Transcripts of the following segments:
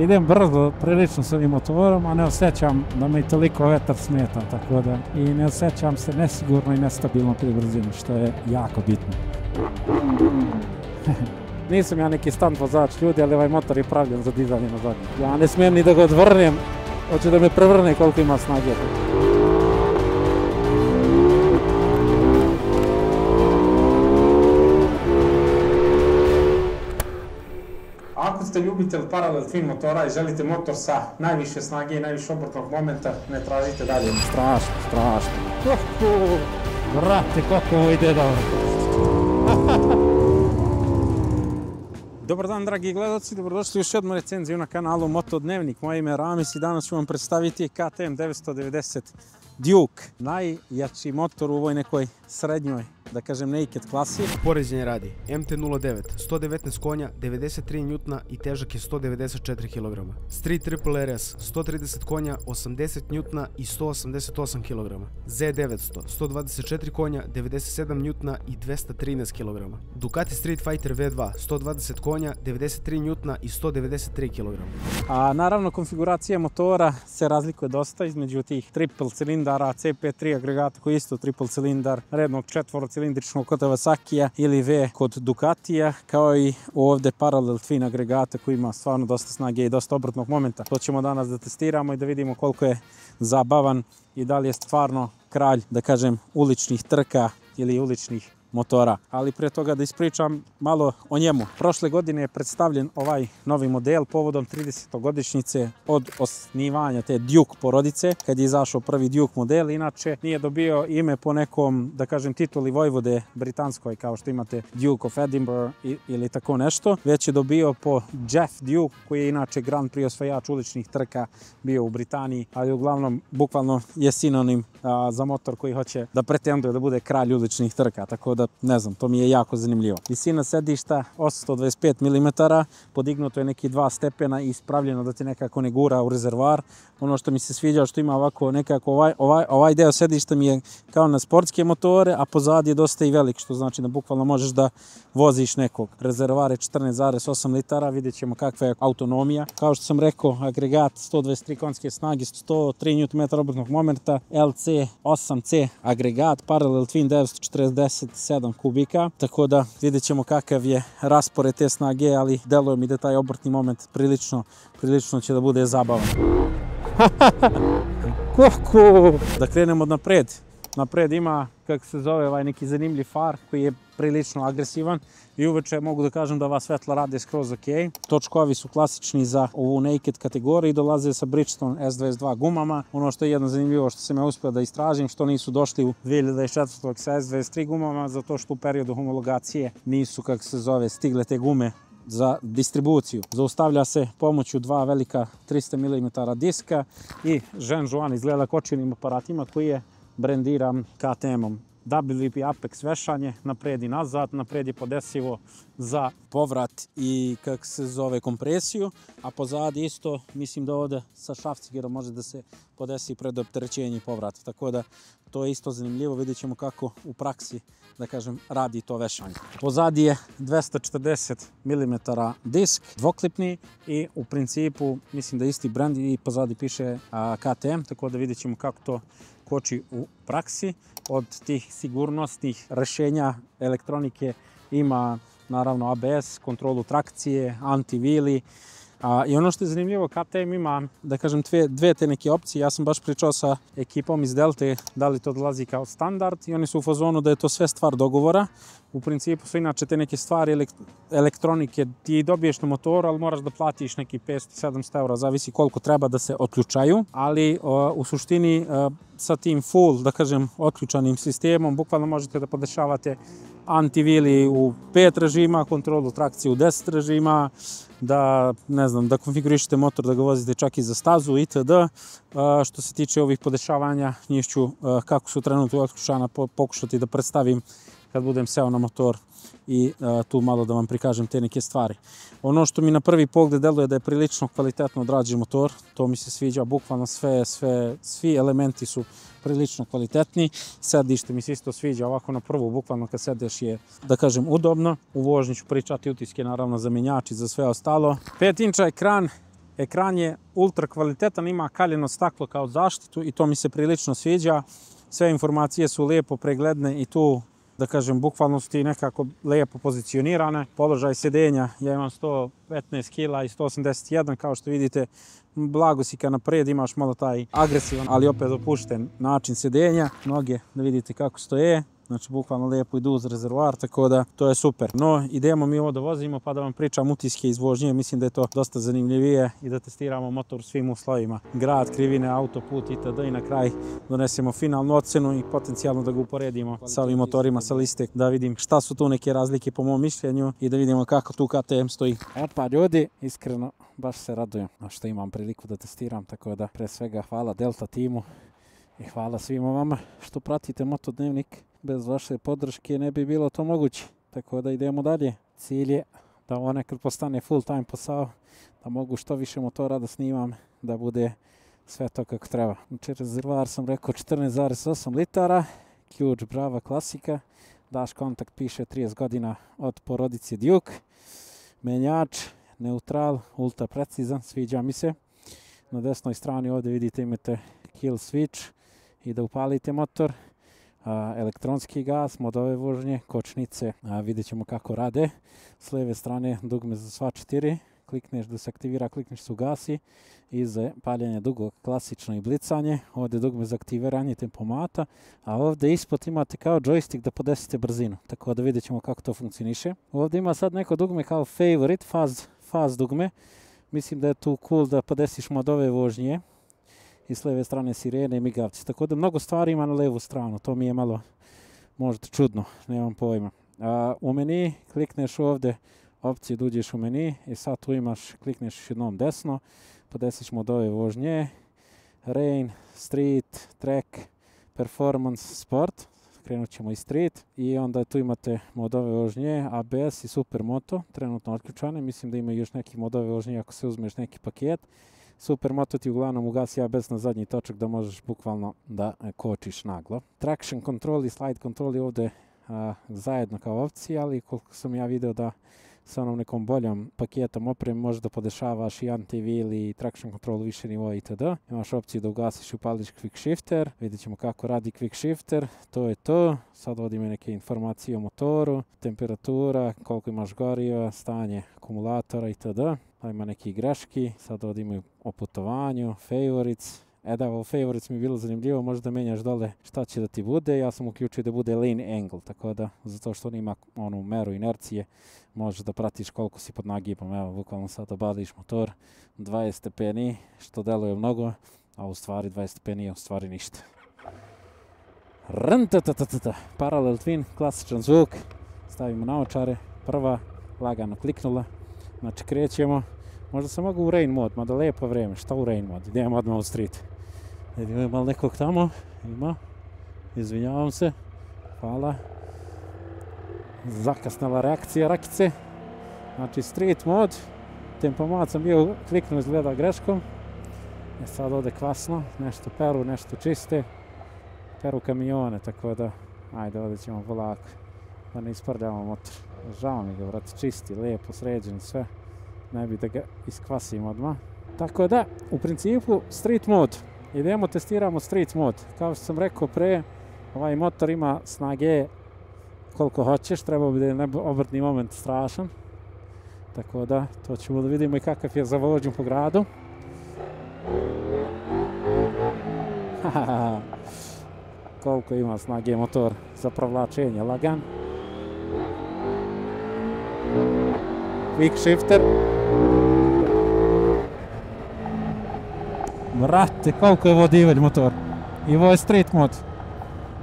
idem brzo, prilično s ovim motorom, a ne osjećam da me i toliko vetar smeta, tako da i ne osjećam se nesigurno i nestabilno pri brzini, što je jako bitno. Nisam ja neki stunt vozač ljudi, ali ovaj motor je pravljen za dizanje na zadnje. Ja ne smijem ni da ga odvrnem, hoće da me prevrne koliko ima snage. Ako ste ljubitelj Parallel Twin motora i želite motor sa najviše snage i najviše obrtnog momenta, ne tražite dalje. Strašno, strašno. Vrate, kako ovo ide dobro. Dobar dan, dragi gledalci, dobrodošli u još jednu recenziju na kanalu Motodnevnik. Moje ime je Ramis i danas ću vam predstaviti KTM 990 Duke. Najjači motor u ovoj nekoj srednjoj, da kažem, naked klasi. Poređenje radi, MT-09, 119 konja, 93 njutna i težak je 194 kg. Street Triple RS, 130 konja, 80 njutna i 188 kg. Z900, 124 konja, 97 njutna i 213 kg. Ducati Street Fighter V2, 120 konja, 93 njutna i 193 kg. A naravno, konfiguracija motora se razlikuje dosta između tih triple cilindara, CP3 agregata koji je isto triple cilindar, rednog četvorocilindričnog kod Kawasakija ili V kod Ducatija, kao i ovdje Parallel Twin agregata koji ima stvarno dosta snage i dosta obrtnog momenta. To ćemo danas da testiramo i da vidimo koliko je zabavan i da li je stvarno kralj, da kažem, uličnih trka ili uličnih motora. Ali prije toga da ispričam malo o njemu. Prošle godine je predstavljen ovaj novi model povodom 30-godišnjice od osnivanja te Duke porodice, kad je izašao prvi Duke model. Inače, nije dobio ime po nekom, da kažem, tituli vojvode britanskoj, kao što imate Duke of Edinburgh ili tako nešto, već je dobio po Jeff Duke, koji je inače Grand Prix osvajač uličnih trka bio u Britaniji, ali uglavnom, bukvalno je sinonim za motor koji hoće da pretenduje da bude kralj uličnih trka, tako da, ne znam, to mi je jako zanimljivo. Visina sedišta 825 mm, podignuto je neki 2 stepena i ispravljeno da ti nekako ne gura u rezervoar. Ono što mi se sviđa što ima ovako nekako ovaj deo sedišta mi je kao na sportske motore, a pozadi je dosta i velik, što znači da bukvalno možeš da voziš nekog. Rezervoar je 14,8 litara, vidjet ćemo kakva je autonomija. Kao što sam rekao, agregat 123 konjske snage, 103 Nm obrtnog momenta, LC8C agregat, Parallel Twin 947 kubika, tako da vidjet ćemo kakav je raspored te snage, ali deluje mi da taj obrtni moment prilično će da bude zabavan. Kuku! Da krenemo od napred. Napred ima, kako se zove, ovaj neki zanimljiv far koji je prilično agresivan i uveče mogu da kažem da ova svetla rade skroz ok. Točkovi su klasični za ovu naked kategoriju i dolaze sa Bridgestone S22 gumama. Ono što je jedno zanimljivo što sam ja uspio da istražim, što nisu došli u 2024. sa S23 gumama, zato što u periodu homologacije nisu, kako se zove, stigle te gume za distribuciju. Zaustavlja se pomoću dva velika 300 mm diska i Jean Juan izgleda kočilnim aparatima koji je brendiran KTM-om. WP Apex vešanje, napred i nazad, napred je podesivo za povrat i, kako se zove, kompresiju, a pozadi isto, mislim da ovdje sa šrafcigerom može da se podesi pred opterećenje i povrat, tako da to je isto zanimljivo, vidjet ćemo kako u praksi, da kažem, radi to vešanje. Pozadi je 240 mm disk, dvoklipni i u principu, mislim da je isti brand i pozadi piše KTM, tako da vidjet ćemo kako to koči u praksi. Od tih sigurnosnih rešenja elektronike ima naravno ABS, kontrolu trakcije, antivili. I ono što je zanimljivo, KTM ima, da kažem, dve te neke opcije. Ja sam baš pričao sa ekipom iz Delte da li to dolazi kao standard i oni su u fazonu da je to sve stvar dogovora. U principu su inače te neke stvari elektronike ti dobiješ na motoru, ali moraš da platiš neki 500-700 eura, zavisi koliko treba da se otključaju. Ali u suštini sa tim full, da kažem, otključanim sistemom, bukvalno možete da podešavate antivili u 5 režima, kontrolu trakcije u 10 režima, da, ne znam, da konfigurišete motor, da ga vozite čak i za stazu itd. Što se tiče ovih podešavanja, njih ću, kako su trenutno otključana, pokušati da predstavim kad budem seo na motor i tu malo da vam prikažem te neke stvari. Ono što mi na prvi pogled deluje da je prilično kvalitetno odrađen motor, to mi se sviđa, bukvalno svi elementi su prilično kvalitetni. Sedište mi se isto sviđa, ovako na prvu, bukvalno kad sedeš je, da kažem, udobno. U vožnji ću pričati utiske, naravno, za menjač i za sve ostalo. 5 inča ekran, Ekran je ultra kvalitetan, ima kaljeno staklo kao zaštitu i to mi se prilično sviđa. Sve informacije su lijepo pregledne i tu, da kažem, bukvalno su ti nekako lijepo pozicionirane. Položaj sjedenja, ja imam 115 kg i 181, kao što vidite, blago si kad naprijed, imaš malo taj agresivan, ali opet opušten način sjedenja. Noge, da vidite kako stoje. Znači, bukvalno lijepo idu uz rezervoar, tako da to je super. No, idemo mi ovo da vozimo pa da vam pričam utiske iz vožnje. Mislim da je to dosta zanimljivije i da testiramo motor u svim uslovima. Grad, krivine, autoput itd. I na kraj donesemo finalnu ocenu i potencijalno da ga uporedimo sa ovim motorima sa liste. Da vidim šta su tu neke razlike po mom mišljenju i da vidimo kako tu KTM stoji. Pa ljudi, iskreno, baš se radujem što imam priliku da testiram. Tako da, pre svega, hvala Delta timu i hvala svima vama što pratite Motodnevnik. Bez vaše podrške ne bi bilo to moguće. Tako da idemo dalje. Cilj je da ovo nekad postane full time posao, da mogu što više motora da snimam, da bude sve to kako treba. Znači, rezervoar sam rekao 14,8 litara, ključ Brava klasika, daš kontakt piše 30 godina od porodice Duke, menjač, neutral, ultra precizan, sviđa mi se. Na desnoj strani ovdje vidite imate kill switch i da upalite motor. Elektronski gas, modove vožnje, kočnice, vidjet ćemo kako rade. S lijeve strane dugme za sva 4, klikneš da se aktivira, klikneš se ugasi i za paljenje dugog klasično i blicanje. Ovdje dugme za aktiviranje tempomata, a ovdje ispod imate kao joystick da podesite brzinu, tako da vidjet ćemo kako to funkcioniše. Ovdje ima sad neko dugme kao favorite, faz dugme. Mislim da je tu cool da podesiš modove vožnje. I s lijeve strane sirene i migavci. Tako da mnogo stvari ima na lijevu stranu. To mi je malo možda čudno, nemam pojma. U meni klikneš ovdje opciju da uđeš u meni i sad tu imaš, klikneš još jednom desno, podesiš modove vožnje, Rain, Street, Track, Performance, Sport. Krenut ćemo i Street i onda tu imate modove vožnje, ABS i Supermoto, trenutno otključane. Mislim da ima još neki modove vožnje ako se uzmeš neki paket. Supermoto ti uglavnom ugasi ABS na zadnji točak da možeš bukvalno da kočiš naglo. Traction control i slide control je ovdje zajedno kao opcija, ali koliko sam ja video da sa onom nekom boljom paketom opreme možeš da podešavaš i anti-wheel i traction control više nivoa itd. Imaš opciju da ugasiš i upališ quick shifter. Vidjet ćemo kako radi quick shifter. To je to. Sad ovdje ima neke informacije o motoru, temperatura, koliko imaš goriva, stanje akumulatora itd. Ima neki greški. Sad ovdje imaju o putovanju, favorites. Da, ovo favorites mi je bilo zanimljivo, možda menjaš dole šta će da ti bude. Ja sam uključio da bude lane angle, tako da, zato što on ima onu meru inercije, možeš da pratiš koliko si pod nagibom. Evo, bukvalno sad obališ motor 20 stepeni, što deluje mnogo, a u stvari 20 stepeni je u stvari ništa. Parallel twin, klasičan zvuk, stavimo naočare, prva, lagano kliknula, znači krećemo. Možda sam mogu u rain mod, mada lijepo vreme, šta u rain mod, idemo odmah u street. Ima malo nekog tamo, ima, izvinjavam se, hvala. Zakasnala reakcija rakice, znači street mod, tempomat sam bio kliknuo izgleda greškom. Sad ovdje kvasno, nešto peru, nešto čiste, peru kamione, tako da, ajde ovdje ćemo polako, da ne isprljamo motor. Žao mi ga, vrati, čisti, lijepo, sređen, sve. Ne bi da ga iskvasim odmah. Tako da, u principu, street mod. Idemo, testiramo street mod. Kao što sam rekao pre, ovaj motor ima snage koliko hoćeš, treba bi da je obrtni moment strašan. Tako da, to ćemo da vidimo i kakav je za vožnju po gradu. Koliko ima snage motor za provlačenje, lagan. Quick shifter. Vrate, koliko je ovo divelj motor. I ovo je street mod.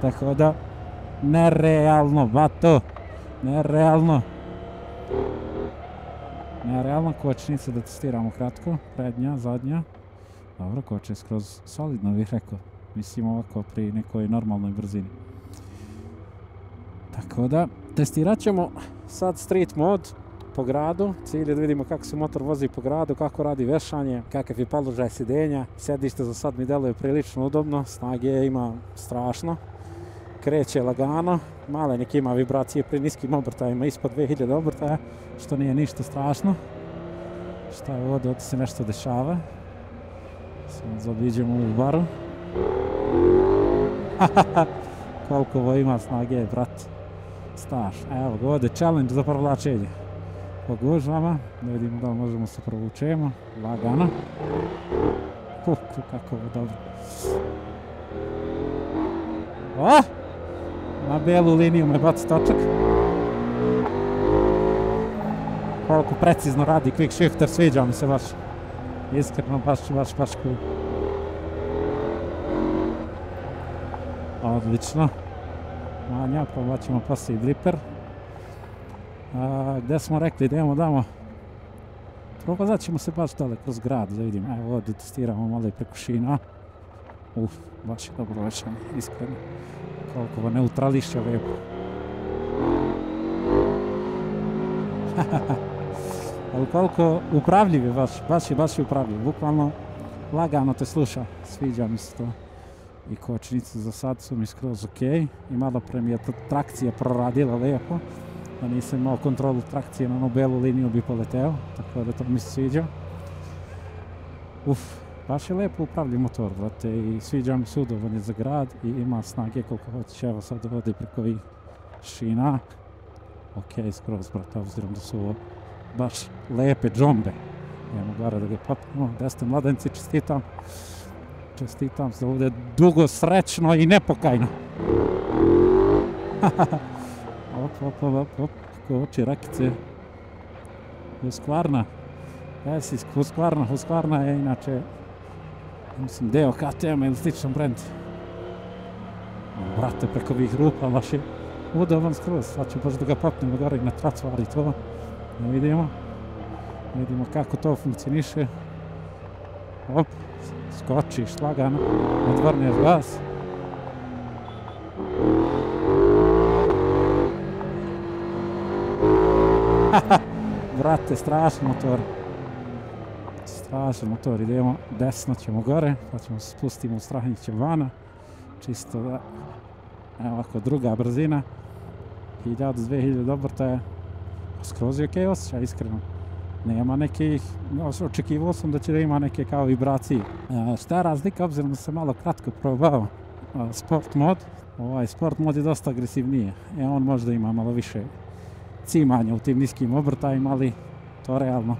Tako da, nerealno, bato. Nerealno. Nerealno, kočnice da testiramo kratko. Prednja, zadnja. Dobro, koče je skroz solidno, bih rekao. Mislim ovako pri nekoj normalnoj brzini. Tako da, testirat ćemo sad street mod po gradu. Cilj je da vidimo kako se motor vozi po gradu, kako radi vešanje, kakav je položaj sjedenja. Sedište za sad mi deluje prilično udobno, snage ima strašno. Kreće lagano, male neki ima vibracije pri niskim obrtajima, ispod 2000 obrtaja, što nije ništa strašno. Šta je ovdje? Ovdje se nešto dešava. Samo zaobiđemo ovu baru. Koliko ovo ima snage, brat. Staš. Evo ga ovdje challenge za provlačenje. Po gužvama. Da vidimo da možemo se provučemo. Lagano. Kako ovo dobro. O! Na belu liniju me baci točak. Koliko precizno radi quick shifter, sviđa mi se baš. Iskreno, baš cool. Odlično. Manja, provlačimo poslije driper. Gdje smo rekli da idemo damo? Provozat ćemo se baš dole kroz grad, da vidim. Evo ovdje testiramo malo i preko šina. Baš je dobro večanje, iskreno. Koliko ovo neutrališće lijepo. Ali koliko upravljiv je baš je upravljiv. Bukvalno lagano te sluša, sviđa mi se to. I kočnice za sad su mi skroz ok. I malo pre mi je trakcija proradila lijepo. Da nisam imao kontrolu trakcije na onu belu liniju bi poleteo. Tako da to mi se sviđa. Baš je lijepo upravljiv motor, brate. I sviđa mi se, udoban je za grad i ima snage koliko hoćeš. Evo sad vodi preko ovih šina. Ok, skroz, brate, obzirom da su ovo baš lijepe džombe. Idemo gara da ga popnemo. Gdje ste mladenci, čestitam. Čestitam se ovdje dugo, srećno i nepokajno. Op, koči rakice. Husqvarna. Jesi, Husqvarna je inače, mislim, deo KTM-a ili sličan brand. Brate, preko ovih rupa, baš je udoban skroz. Sad ću baš da ga popnemo gore na tracu, ali to da vidimo. Vidimo kako to funkcioniše. Op, skočiš lagano, odvrneš gas. Brate, strašan motor. Strašan motor, idemo desno ćemo gore, pa ćemo se spustimo u Strahinjiće vana. Čisto da, evo ovako druga brzina. 1000-2000 obrtaja. Skroz je ok osjećaj, iskreno. Nema nekih, očekivao sam da će da ima neke kao vibracije. Šta je razlika, obzirom da sam malo kratko probao sport mod. Ovaj sport mod je dosta agresivnije. On možda ima malo više cimanja u tim niskim obrtajima, ali to realno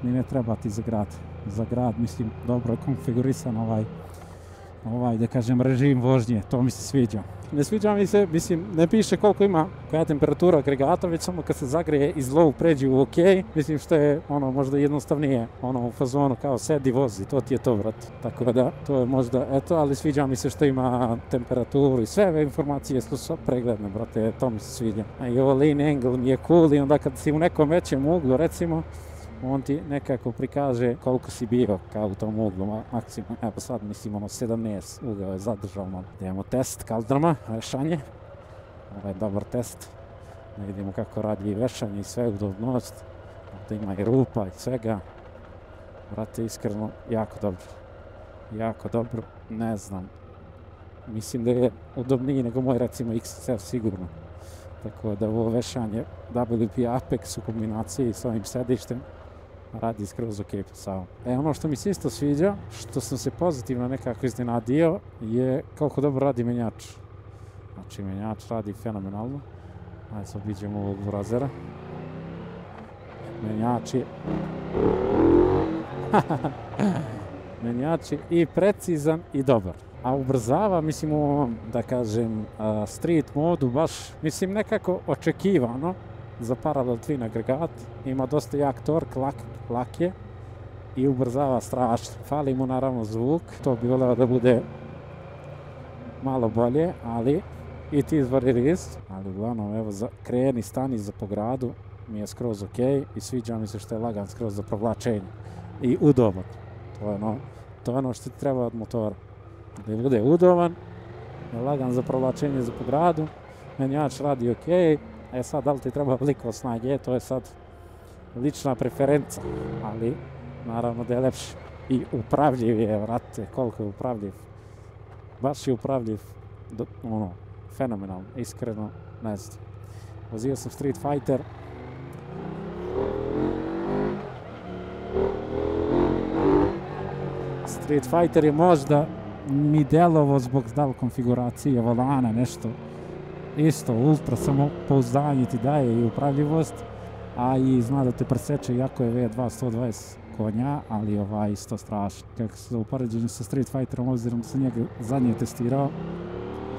mi ne treba ti za grad. Za grad, mislim, dobro je konfigurisan ovaj, da kažem, režim vožnje, to mi se sviđa. Ne sviđa mi se, mislim, ne piše koliko ima, koja je temperatura agregata, već samo kad se zagrije iz low pređi u ok, mislim što je ono možda jednostavnije, ono u fazonu kao sedi vozi, to ti je to, brate. Tako da, to je možda, eto, ali sviđa mi se što ima temperaturu i sve ove informacije su pregledne, brate, to mi se sviđa. A i ovo lean angle mi je cool i onda kad si u nekom većem uglu, recimo, on ti nekako prikaže koliko si bio kao u tom uglu, maksimum, evo sad mislim 17 ugao je zadržao malo. Idemo test kaldrma, vešanje, ovo je dobar test, da vidimo kako radi i vešanje i sve, udobnost, ovdje ima i rupa i svega, brate, iskreno, jako dobro, ne znam, mislim da je udobniji nego moj recimo XSR sigurno, tako da ovo vešanje WP Apex u kombinaciji s ovim sedištem radi skroz ok posao. Ono što mi se isto sviđa, što sam se pozitivno nekako iznenadio, je koliko dobro radi menjač. Znači menjač radi fenomenalno. Ajde sad vidimo ovog razera. Menjač je i precizan i dobar. A ubrzava, mislim, u ovom, da kažem, street modu baš, mislim, nekako očekivano za parallel twin agregat. Ima dosta jak tork, lak je i ubrzava strašno. Fali mu naravno zvuk, to bi voleo da bude malo bolje, ali it is what it is. Ali uglavnom, evo, kreni, stani za po gradu mi je skroz ok i sviđa mi se što je lagan skroz za provlačenje i udoban. To je ono što ti treba od motora. Da bude udoban, lagan za provlačenje za po gradu, menjač radi ok, sad da li ti treba veliko snage, to je sad lična preferenca, ali naravno da je lepši i upravljiv je, vrate, koliko je upravljiv, baš je upravljiv, fenomenalno, iskreno, ne znam. Vozio sam Street Fighter, Street Fighter je možda mi delovo zbog konfiguracije volana, nešto isto, ultra samopouzdanje ti daje i upravljivost, a i zna da te preseče, iako je V2 120 konja, ali isto strašno. Kako se u poređenju sa Street Fighterom, obzirom da sam njega zadnje testirao,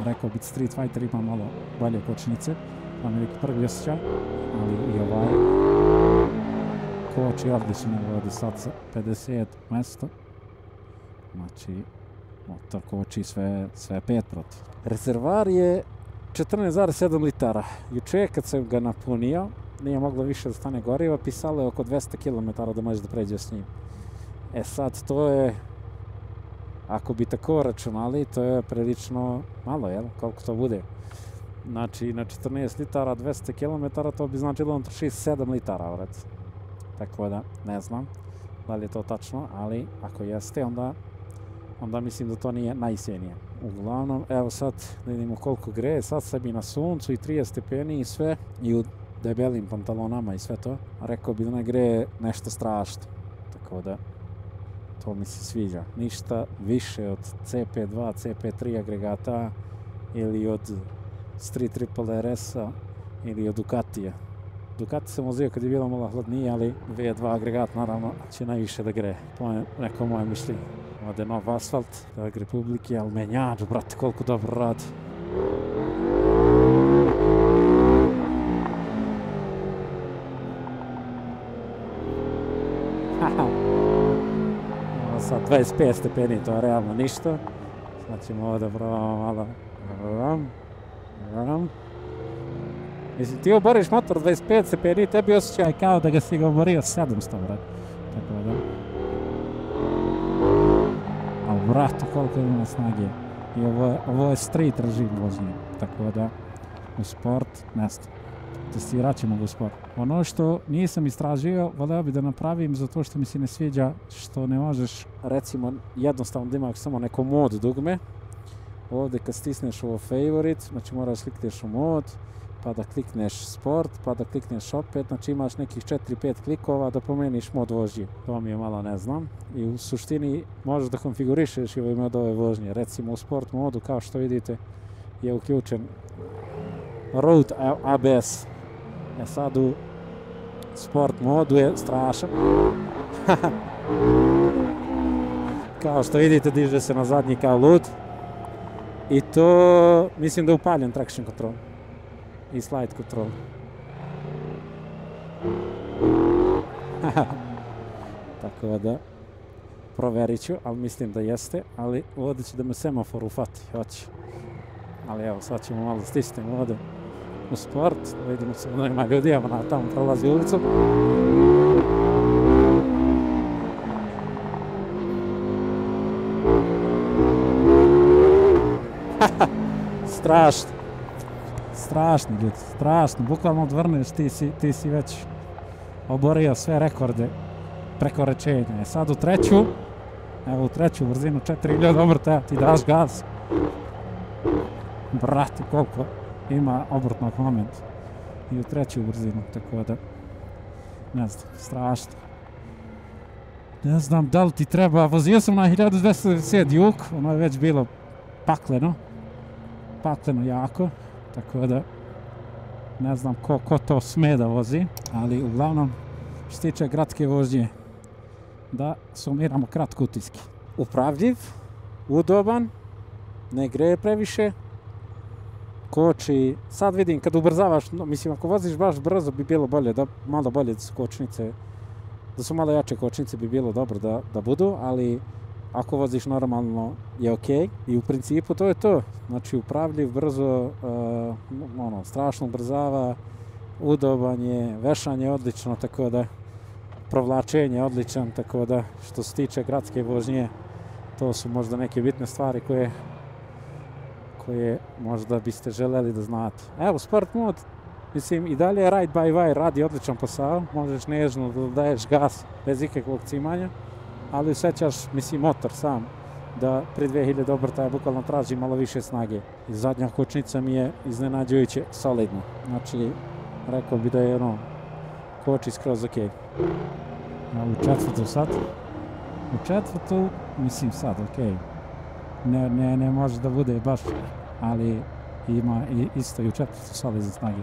rekao bi Street Fighter ima malo bolje kočnice, pa mi neki prvi osjećaj, ali i koči odlično vodi sad sa 50 mjesto. Znači, motor koči sve 5 protiv. Rezervar je 14,7 litara. Juče kad sam ga napunio, nije moglo više da stane goriva, pisalo je oko 200 km da možeš da pređeš s njim. Sad to je, ako bi tako računali, to je prilično malo, jel? Koliko to bude? Znači, na 14 litara 200 km, to bi značilo on troši 7 litara, vrat. Tako da, ne znam da li je to tačno, ali ako jeste, onda mislim da to nije najsjenije. Uglavnom, evo sad da vidimo koliko greje, sad sam i na suncu i 30 stepeni i sve, i u debelim pantalonama i sve to, a rekao bi da ne greje nešto strašno. Tako da, to mi se sviđa. Ništa više od CP2, CP3 agregata ili od Street Triple RS-a ili od Ducatija. Ducati sam vozio kad je bilo malo hladnije, ali V2 agregat naravno će najviše da greje. To je neko moje mišljenje. Ovdje je nov asfalt, Trg Republike, ali menjač, brate, koliko dobro radi. Sad 25 stepeni, to je realno ništa. Sad ćemo ovdje probamo malo. Mislim, ti oboriš motor 25 stepeni, tebi osjećaj kao da ga si ga oborio 700, brate. Tako da. Ali, brate, koliko ima snage. I ovo je street režim vožnje. Tako da, u sport, mjesto. Testirat ćemo ga u sport. Ono što nisam istražio, voleo bi da napravim zato što mi se ne sviđa što ne možeš, recimo, jednostavno da imaš samo neko mod dugme. Ovdje kad stisneš ovo favorite, znači moraš klikneš u mod, pa da klikneš sport, pa da klikneš opet, znači imaš nekih 4-5 klikova da promeniš mod vožnje. To mi je malo ne znam. I u suštini možeš da konfigurišeš i ove modove vožnje. Recimo u sport modu, kao što vidite, je uključen Road ABS. Sad u sport modu je strašan. Kao što vidite, diže se na zadnji kao lud. I to, mislim da je upaljen traction control i slide control. Tako da, provjerit ću, ali mislim da jeste, ali ovdje će da me semafor ufati, hoće. Ali evo, sad ćemo malo stisnemo ovdje u sport, vidimo se da ima ljudi, evo tamo prolazi ulicu. Strašno. Strašno, ljudi, strašno. Bukvalno odvrneš, ti si već oborio sve rekorde prekoračenja. Sad u treću brzinu 4000 obrta, ti daš gaz. Brate, koliko ima obrtnog momenta. I u treću brzinu, tako da, ne znam, strašno. Ne znam da li ti treba, vozio sam na 1290 Duke, ono je već bilo pakleno jako, tako da ne znam ko to sme da vozi, ali uglavnom što se tiče gradske vožnje, da sumiramo kratkutijski. Upravljiv, udoban, ne greje previše, koči, sad vidim kad ubrzavaš, mislim ako voziš baš brzo bi bilo bolje, malo bolje da su kočnice, da su malo jače kočnice bi bilo dobro da budu, ali ako voziš normalno je ok i u principu to je to. Znači upravljiv, brzo, strašno ubrzava, udoban je, vešanje je odlično, tako da provlačenje je odličan, tako da što se tiče gradske vožnje, to su možda neke bitne stvari koje možda biste želeli da znate. Evo, sport mod, mislim i dalje Ride by Wire radi odličan posao, možeš nežno da daješ gas bez ikakvog cimanja, ali osjećaš, mislim, motor sam, da pri 2000 obrtaja bukvalno traži malo više snage. I zadnja kočnica mi je iznenađujuće solidna. Znači, rekao bi da je koči skroz ok. U četvrtu sad. U četvrtu, mislim sad, okej. Ne može da bude baš, ali ima isto i u četvrtu solidne snage.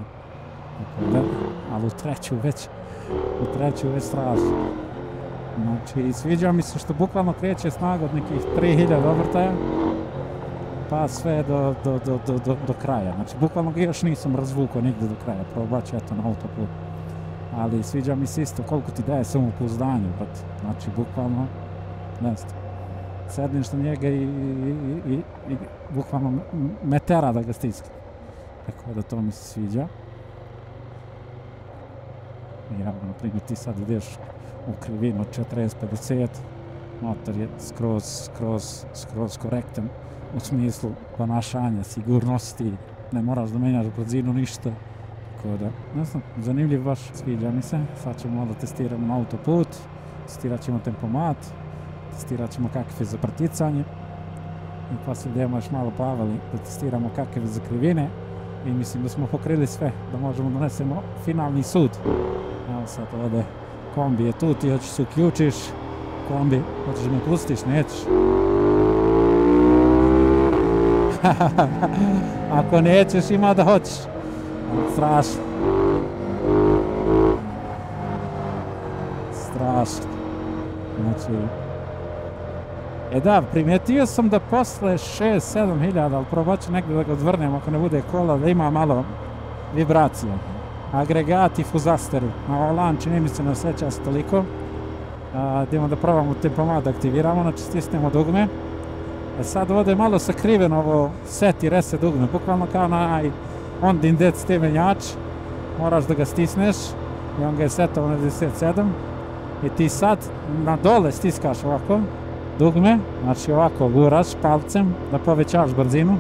Ali u treću već strašno. Znači, sviđa mi se što bukvalno kreće snaga od nekih 3000 obrtaja, pa sve do kraja. Znači, bukvalno ga još nisam razvukao nigde do kraja, probat ću eto na autoput. Ali sviđa mi se isto koliko ti daje samopouzdanje, brate. Znači, bukvalno, ne znam, sedneš na njega i bukvalno me tera da ga stiska. Tako da to mi se sviđa. Ja, na primjer, ti sad ideš u krivinu 40-50, motor je skroz korektan u smislu ponašanja, sigurnosti, ne moraš da menjaš brzinu, ništa. Tako da, ne znam, zanimljiv baš, sviđa mi se. Sad ćemo malo testiramo na autoput, testirat ćemo tempomat, testirat ćemo kakav je za preticanje i poslije idemo još malo pavali da testiramo kakav je za krivine i mislim da smo pokrili sve, da možemo donesemo finalni sud. Evo sad ovdje kombi je tu, ti hoćeš se uključiš, kombi, hoćeš me pustiš, nećeš. Ako nećeš ima da hoćeš. Strašno. Strašno. Znači, da, primijetio sam da posle 6-7 hiljada, ali probat ću negdje da ga odvrnem ako ne bude kola, da ima malo vibracija. Agregati fuzasteri. Na volan čini mi se ne osjeća se toliko. Idemo da probamo tempomat da aktiviramo, znači stisnemo dugme. Sad ovdje je malo sakriven ovo set i reset dugme, bukvalno kao na Hondin DCT menjač. Moraš da ga stisneš i on ga je setovao na 97. I ti sad na dole stiskaš ovako dugme, znači ovako guraš palcem da povećaš brzinu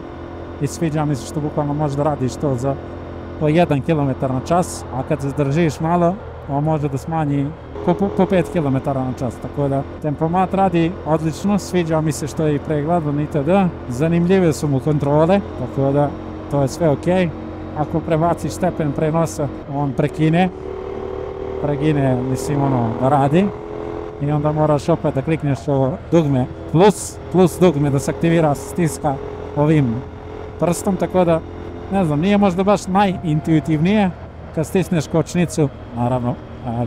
i sviđa mi se što bukvalno možeš da radiš to za po 1 km na čas, a kad se zdržiš malo, on može da smanji po 5 km na čas, tako da tempomat radi odlično, sviđa mi se što je i pregledan itd. Zanimljive su mu kontrole, tako da to je sve ok. Ako prebaciš stepen prenosa, on prekine, mislim da radi i onda moraš opet da klikneš ovo dugme plus dugme da se aktivira stiska ovim prstom, tako da ne znam, nije možda baš najintuitivnije kad stisneš kočnicu, naravno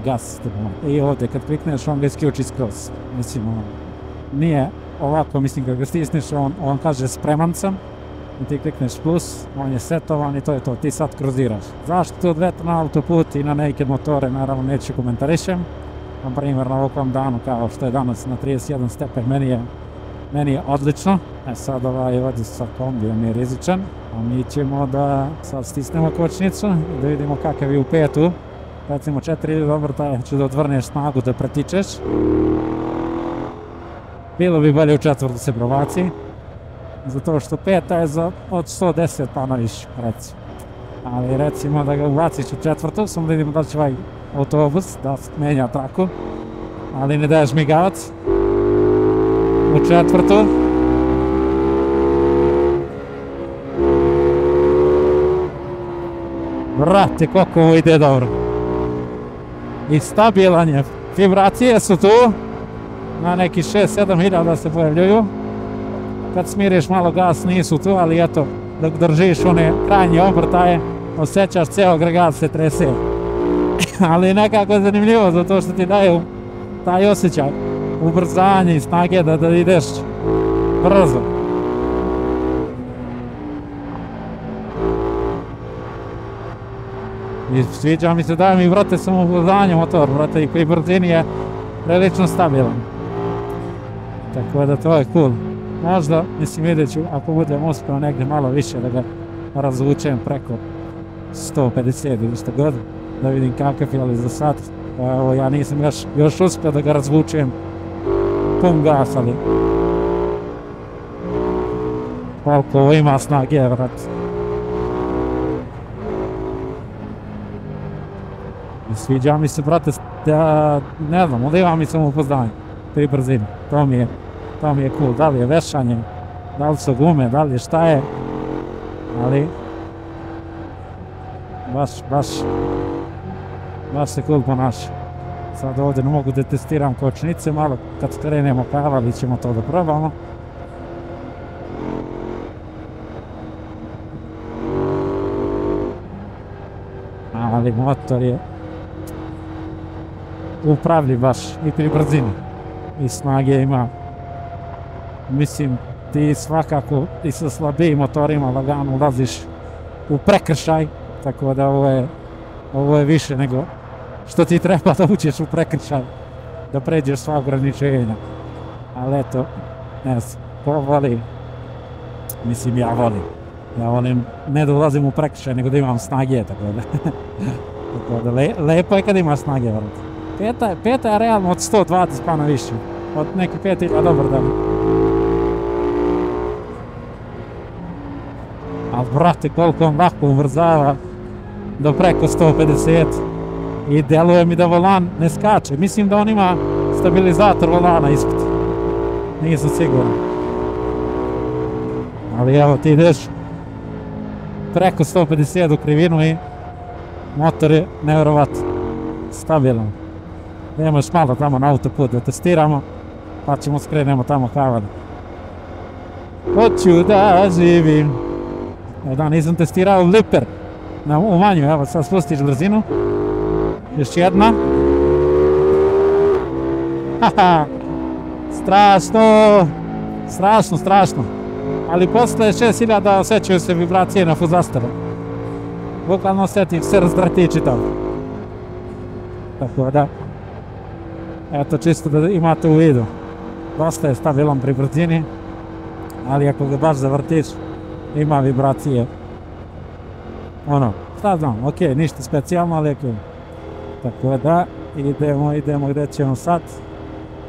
gas i ovdje kad klikneš on ga isključi skroz, mislim nije ovako, mislim kad ga stisneš on kaže spreman sam i ti klikneš plus, on je setovan i to je to, ti sad kruziraš. Zašto od vetra na autoput i na neke motore, naravno neću komentarišem, na primjer na ovakvom danu kao što je danas na 31 stepen, meni je odlično. Sad ovdje sa kombijem je rizičan, a mi ćemo da sad stisnemo kočnicu i da vidimo kakav je u petu. Recimo 4000 obrtaja ću da odvrneš snagu da pretičeš. Bilo bi bolje u četvrtu se probaci, zato što peta je od 110 pa na više, recimo. Ali recimo da ga ubaciš u četvrtu, samo da vidimo da će ovaj autobus da menja traku, ali ne daješ migavac. U četvrtu. Brate, koliko ovo ide dobro. I stabilan je. Vibracije su tu. Na neki 6-7 hiljada se pojavljuju. Kad smiriš malo gas nisu tu, ali eto, dok držiš one krajnje obrtaje, osjećaš ceo agregat se trese. Ali nekako je zanimljivo, zato što ti daju taj osjećaj ubrzanje i snage da ideš brzo. I sviđa mi se da mi, brate, samopouzdanje motor, brate, i pri brzini je prilično stabilan. Tako da to je cool. Možda, mislim, vidjet ću, ako budem uspio negdje malo više da ga razvučem preko 150 ili što god, da vidim kakav je, ali za sad, evo, ja nisam još uspio da ga razvučem pun gas, ali koliko ovo ima snage, brate. Sviđa mi se, brate, da, ne znam, uliva mi samopouzdanje pri brzini, to mi je cool, da li je vešanje, da li su gume, da li je šta je, ali baš se cool ponaša. Sad ovdje ne mogu da testiram kočnice, malo kad skrenemo kavali ćemo to da probamo. Ali motor je upravljiv baš i pri brzini i snage ima. Mislim, ti svakako i sa slabijim motorima lagano ulaziš u prekršaj, tako da ovo je više nego što ti treba da uđeš u prekršaj, da pređeš sva ograničenja. Ali eto, ne znam, ko voli, mislim ja volim ne da ulazim u prekršaj, nego da imam snage, tako da lepo je kad ima snage, vrlo. Peta je realno od 120 pa na više, od neki 5.000 dobar dan. Ali brate, koliko on lako ubrzava do preko 150 i deluje mi da volan ne skače. Mislim da on ima stabilizator volana ispod. Nisam siguran. Ali evo ti ideš preko 150 u krivinu i motor je nevjerovatno stabilan. Idemo još malo tamo na autoput da testiramo, pa ćemo skrenemo tamo kavali. Hoću da živim. Da, nisam testirao Liper u manju, evo sad spustiš brzinu. Još jedna. Haha, strašno. Ali posle 6000 osjećaju se vibracije na fuzasteru. Bukvalno osjetim se razdrati čitav. Tako da, eto čisto da imate u vidu. Dosta je stabilan pri brzini, ali ako ga baš zavrtiš, ima vibracije. Šta znam, ok, ništa specijalno, ali ok. Tako da, idemo gdje ćemo sad.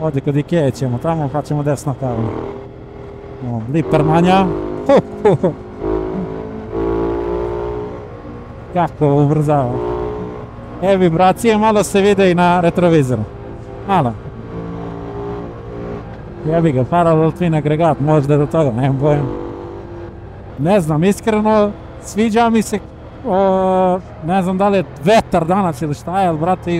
Ovdje kod Ikea ćemo tamo, pa ćemo desno kavu. Liper manja. Kako ubrzava. Vibracije malo se vide i na retrovizoru. Malo. Jebi ga, parallel twin agregat, možda do toga, nemam bojem. Ne znam, iskreno, sviđa mi se, ne znam da li je vetar danas ili šta je, ali brate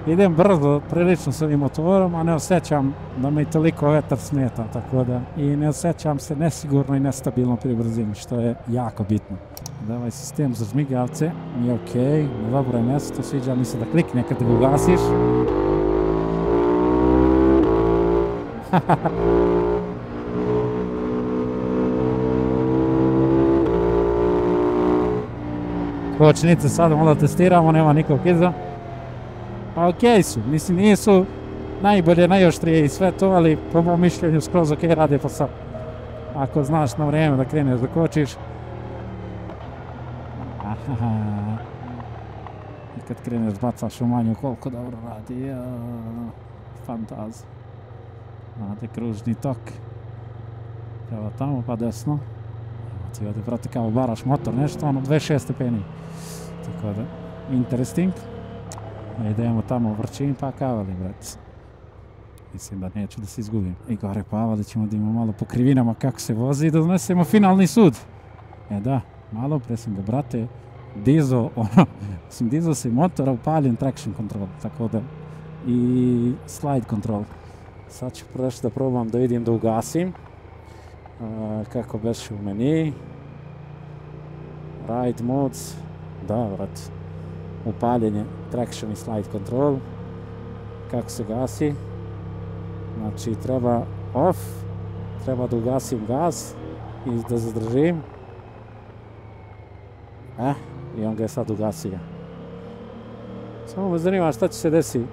idem brzo, prilično s ovim motorom, a ne osjećam da me i toliko vetar smeta, tako da, i ne osjećam se nesigurno i nestabilno pri brzini, što je jako bitno. Da ovaj sistem za žmigavce je ok, na dobro je mjesto, sviđa mi se da klikne kad ga ugasiš. Kočnice sad malo testiramo, nema nikog iza. Pa okej su, mislim nisu najbolje, najoštrije i sve to, ali po mom mišljenju skroz ok rade posao. Ako znaš na vrijeme da kreneš da kočiš. I kad kreneš bacaš u manju koliko dobro radi. Fantaz. Znate, kružni tok. Evo tamo pa desno. Ti ovdje brate kao baraš motor nešto, 26 stepeni. Tako da, interesting. Idemo tamo vrčin pa kavali, brate. Mislim da neću da se izgubim. I gore pavali ćemo da imamo malo po krivinama kako se vozi i da donesemo finalni sud. Da, malo pre sam ga, brate, dizao, dizao se motora, upaljen traction control, tako da, i slide control. Sad ću prvo da probam da vidim da ugasim. Kako beše u meni. Ride modes, da, brate. Upaljenje, traction i slide control. Kako se gasi? Znači treba off, treba da ugasim gas i da zadržim. I on ga je sad ugasio. Samo me zanima šta će se desiti.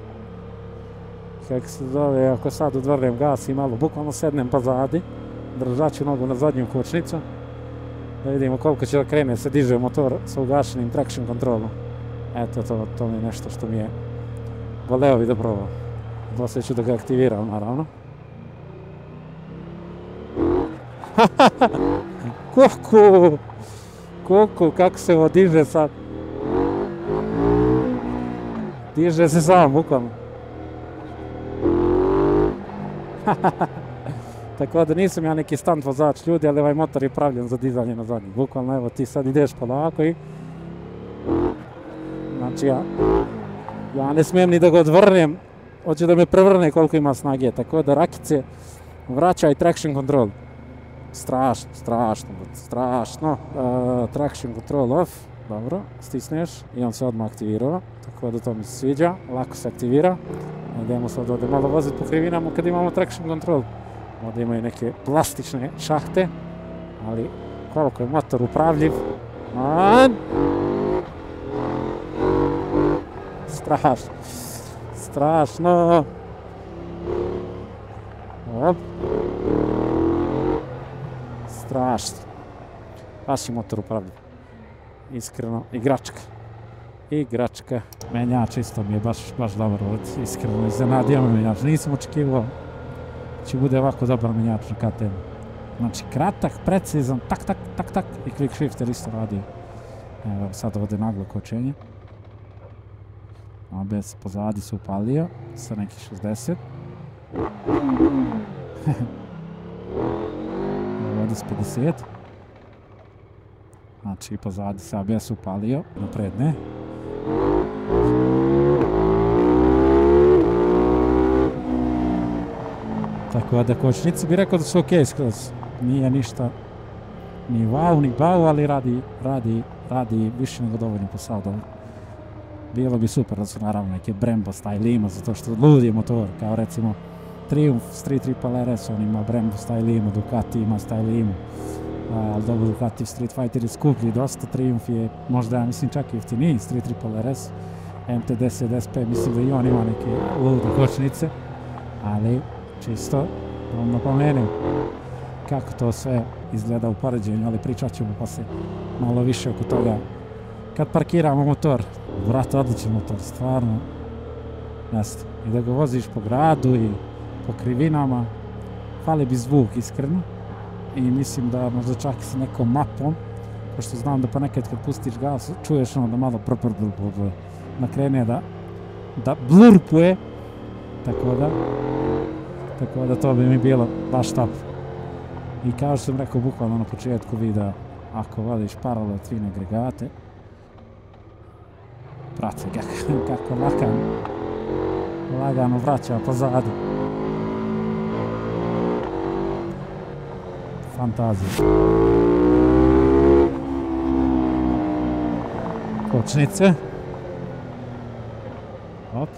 Kako se zove, ako sad udvrnem gas i malo bukvalno sednem pozadi, držaću nogu na zadnju kočnicu, da vidimo koliko će da krene, se diže motor sa ugašenim traction kontrolom. Eto, to mi je nešto što mi je voleo bi da probam. Poslije ću da ga aktiviram, naravno. Kuku, kako se ovo diže sad. Diže se sam, bukvalno. Tako da nisam ja neki stunt vozač ljudi, ali ovaj motor je pravljen za dizanje na zadnji. Bukvalno, evo ti sad ideš polako i... Znači ja Ja ne smijem ni da ga odvrnem, hoće da me prevrne koliko ima snage, tako da rakice vraćaj traction control. Strašno. Traction control off, dobro, stisneš i on se odmah aktivirao, tako da to mi se sviđa, lako se aktivira. Idemo sad ovdje malo voziti po krivinama kad imamo traction control. Ovdje imaju neke plastične šahte, ali koliko je motor upravljiv. Strašno. Op. Strašno. Baš je motor upravljiv. Iskreno, igračka. Menjač isto mi je baš dobar, iskreno iznenadio me menjač. Nisam očekivao će bude ovako dobar menjač na KTM. Znači kratak, precizan, tak i quick shifter isto radio. Evo sad ovdje naglo kočenje. ABS pozadi se upalio sa nekih 60. Ovdje s 50. Znači pozadi se ABS upalio, napred ne. Tako da kočnici bi rekao da su ok skroz. Nije ništa ni wow ni bau, ali radi više nego dovoljno posao dobro. Bilo bi super da su naravno neke Brembo style limo, zato što ludi motor, kao recimo Triumph Street Triple RS, on ima Brembo style limo, Ducati ima style limo. Ali dobro, Ducati Street Fighter je skuplji dosta, Triumph je možda, ja mislim, čak i jeftiniji Street Triple RS. MT10 SP, mislim da i on ima neke lude kočnice, ali čisto vam napomenem kako to sve izgleda u poređenju, ali pričat ćemo poslije malo više oko toga. Kad parkiramo motor, vrata odličan motor, stvarno, jeste. I da ga voziš po gradu i po krivinama, fali bi zvuk iskreno. I mislim da možda čak i sa nekom mapom, pošto znam da ponekad kad pustiš gas, čuješ ono da malo nakrene da blurpuje, tako da to bi mi bilo baš top. I kao što sam rekao bukvalno na početku videa, ako vodiš paralel twin agregate, prati kako lagano vraća pozadu. Fantazija. Kočnice. Op.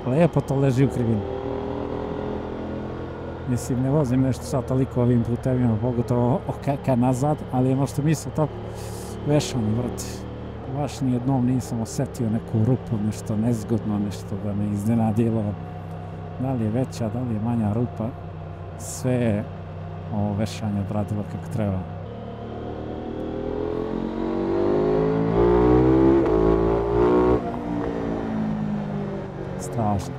Lijepo to leži u krivini. Mislim, ne vozim nešto sad toliko ovim putevima, pogotovo kad nazad, ali ono što mi su top vešani, vrati. Baš nijednom nisam osjetio neku rupu, nešto nezgodno, nešto da me iznenadilo. Da li je veća, da li je manja rupa, sve je ovo vešanje odradilo kako treba. Strašno.